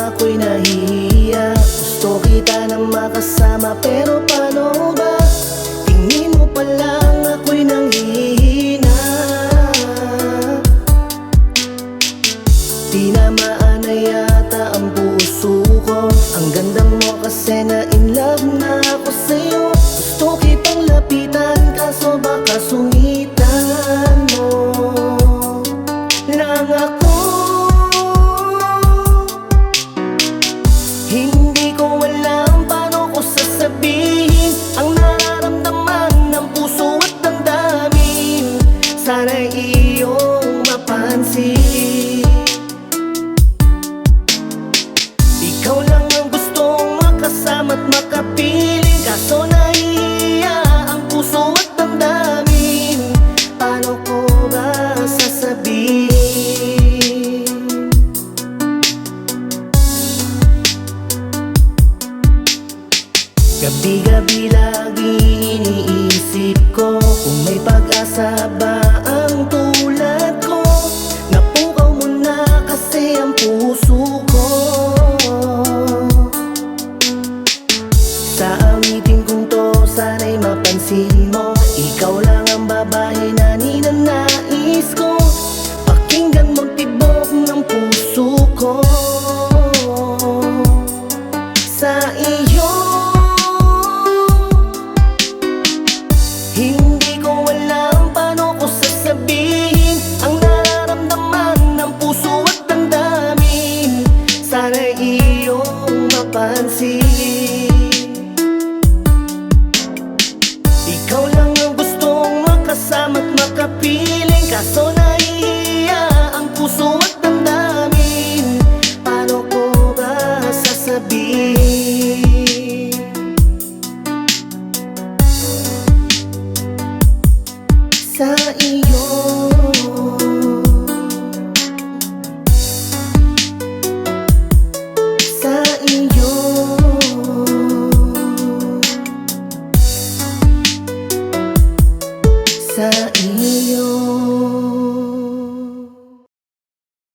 ako'y nahihiya. Gusto kita na makasama pero paano ba? Tingin mo pa lang ako'y nanghihina. Tinamaan na yata ang puso ko. Ang ganda mo kasi na in love na ako sa'yo. Gusto kitang lapitan kaso baka sungitan mo lang ako. Hindi ko alam paano ko sasabihin ang nararamdaman ng puso at damdamin. Sana'y iyong mapansin. Ikaw lang ang gustong makasama at makapiling, kaso nahihiya ang puso at damdamin. Paano ko ba sasabihin? Gabi-gabi lagi iniisip ko kung may pag-asa ba ang tulad ko. Napukaw mo na kasi ang puso ko. Sa awitin kong to, sana'y mapansin mo, ikaw lang ang babae na ninanais ko. Pakinggan mo'ng tibok ng puso ko sa iyo. Hindi ko alam paano ko sasabihin ang nararamdaman ng puso at damdamin. Sana'y iyong mapansin. Ikaw lang ang gustong makasama at makapiling, kaso nahihiya ang puso at